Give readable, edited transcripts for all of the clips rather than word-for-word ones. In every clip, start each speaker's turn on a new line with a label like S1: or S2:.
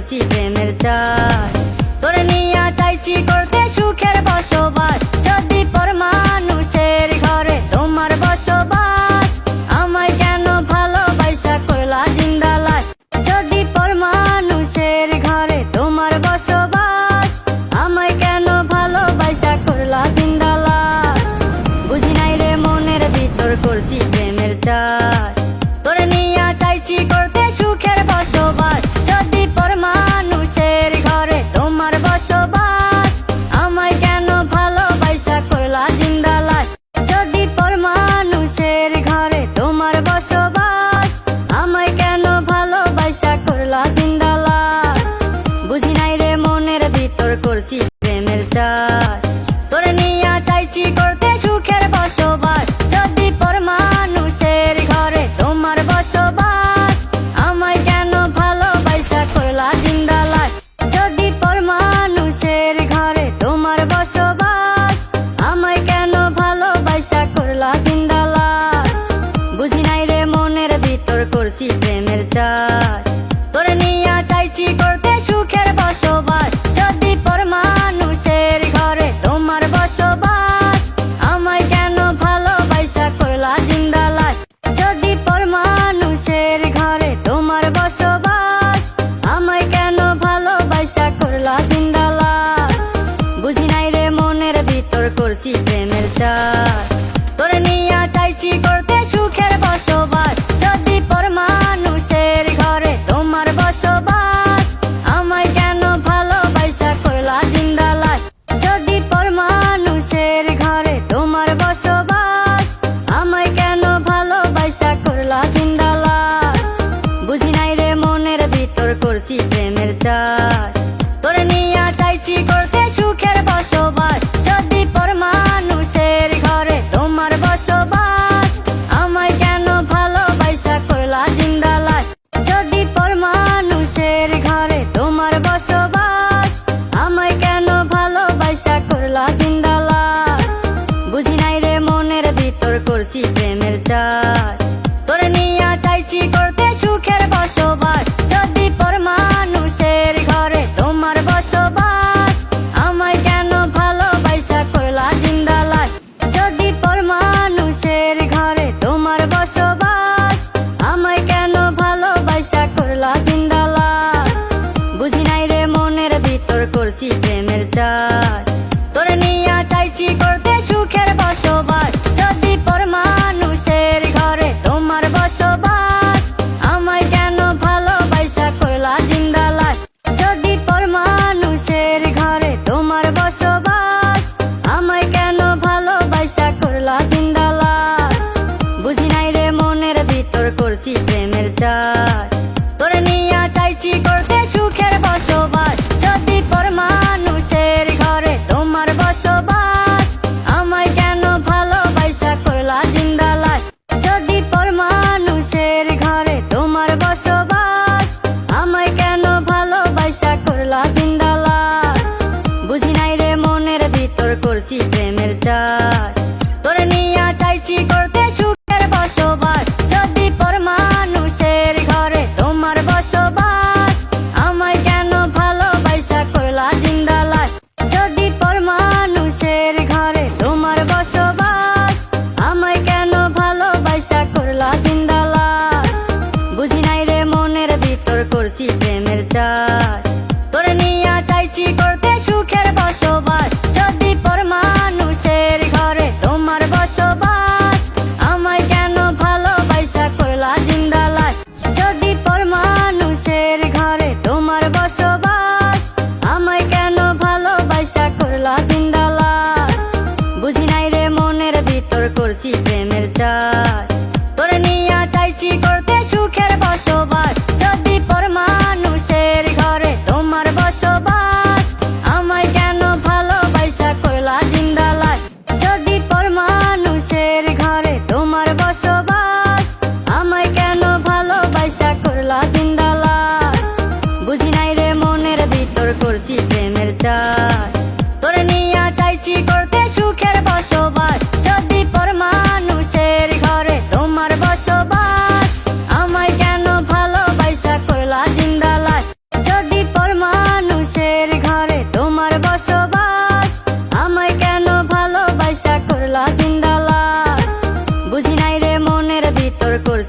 S1: করছি প্রেমের চাষ, তোরে নিয়া চাইছি করতে সুখের বসবাস। যদি পর মানুষের ঘরে তোমার বসবাস, আমায় কেন ভালোবাসা করলা জিন্দা লাশ। যদি পর মানুষের ঘরে তোমার বসবাস, আমায় কেন ভালোবাসা করলা জিন্দা লাশ। বুঝি নাই রে মনের ভিতর করছি প্রেমের চাষ, তোরে নিয়া চাইছি করতে সুখের বসবাস। যদি পর মানুষের ঘরে তোমার বসবাস, আমায় কেন ভালোবাসা করলা জিন্দা লাশ। যদি পর মানুষের ঘরে তোমার বসবাস, আমায় কেন ভালোবাসা করলা জিন্দা লাশ। বুঝি নাই রে মনের ভিতর করছি প্রেমের চাষ, তোরে নিয়া চাইছি করতে সুখের বসবাস। যদি পর মানুষের ঘরে তোমার বসবাস, আমায় কেন ভালোবাসা করলা জিন্দা লাশ। যদি পর মানুষের ঘরে তোমার বসবাস, আমায় কেন ভালোবাসা করলা জিন্দা লাশ। বুঝি নাই রে মনের ভিতর করছি প্রেমের চাষ, তোরে নিয়া চাইছি করতে সুখের বসবাস। যদি পর মানুষের ঘরে তোমার বসবাস, আমায় কেন ভালোবাসা করলা জিন্দা লাশ। যদি পর মানুষের ঘরে তোমার বসবাস, আমায় কেন ভালোবাসা করলা জিন্দা লাশ। বুঝি নাই রে মনের ভিতর করছি প্রেমের চাষ, তোরে নিয়া চাইছি করতে সুখের বসবাস। যদি পর মানুষের ঘরে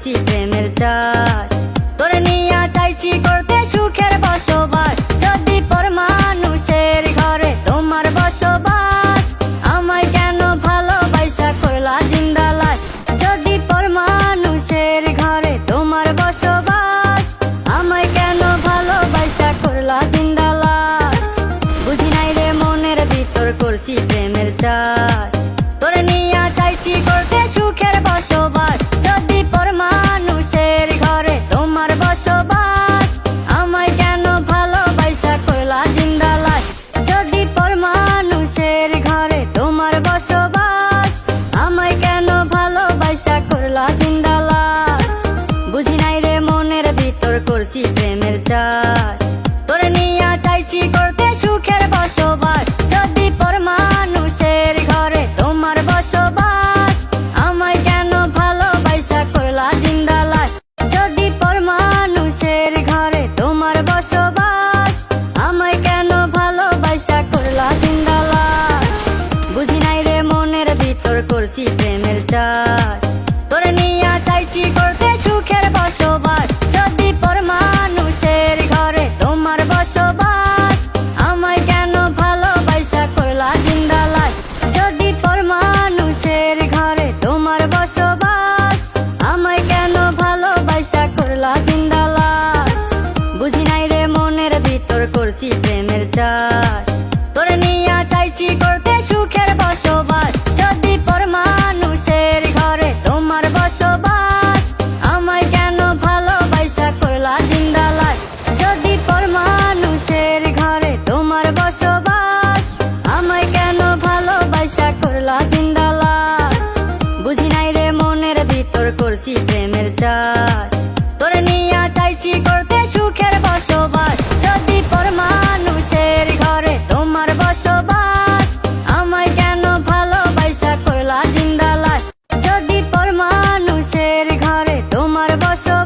S1: করছি প্রেমের চাষ। তোরে নিয়া চাইছি করতে সুখের বসবাস। যদি পর মানুষের ঘরে তোমার বসবাস, আমায় কেন ভালোবাসা করলা জিন্দা লাশ। যদি পর মানুষের ঘরে তোমার বসবাস, আমায় কেন ভালোবাসা করলা জিন্দা লাশ। বুঝি নাই রে মনের ভিতর করছি প্রেমের চাষ। তোরে নিয়া চাইছি করতে সুখের বসবাস। যদি পর মানুষের ঘরে তোমার বসবাস, আমায় কেন ভালোবাসা করলা জিন্দা লাশ। যদি পর মানুষের ঘরে তোমার বসবাস, আমায় কেন ভালোবাসা করলা জিন্দা লাশ। বুঝি নাই রে মনের ভিতর করছি প্রেমের চাষ। তোরে নিয়া চাইছি করতে সুখের বসবাস। যদি পর মানুষের ঘরে তোমার বসবাস, আমায় কেন ভালোবাসা করলা জিন্দা লাশ। যদি পর মানুষের ঘরে তোমার বসবাস, আমায় কেন ভালোবাসা করলা জিন্দা লাশ। বুঝি নাই রে মনের ভিতর করছি প্রেমের চাষ। তোরে নিয়া চাইছি করতে সুখের বসবাস। যদি পর মানুষের ঘরে তোমার বসবাস, আমায় কেন ভালোবাসা করলা জিন্দা লাশ। যদি পর মানুষের ঘরে তোমার বসবাস, আমায় কেন ভালোবাসা করলা জিন্দা লাশ। বুঝি নাই রে মনের ভিতর করছি প্রেমের চাষ। তোরে নিয়া চাইছি করতে সুখের বসবাস। যদি পর মানুষের ঘরে তোমার বসবাস, আমায় কেন ভালোবাসা করলা জিন্দা লাশ। যদি পর মানুষের ঘরে তোমার বসবাস, আমায় কেন ভালোবাসা করলা জিন্দা লাশ। বুঝি নাই রে মনের ভিতর করছি প্রেমের চাষ। তোরে নিয়া চাইছি করতে সুখের বসবাস। যদি পর মানুষের ঘরে তোমার বসবাস, আমায় কেন ভালোবাসা করলা জিন্দা লাশ। যদি পর মানুষের ঘরে তোমার বসবাস,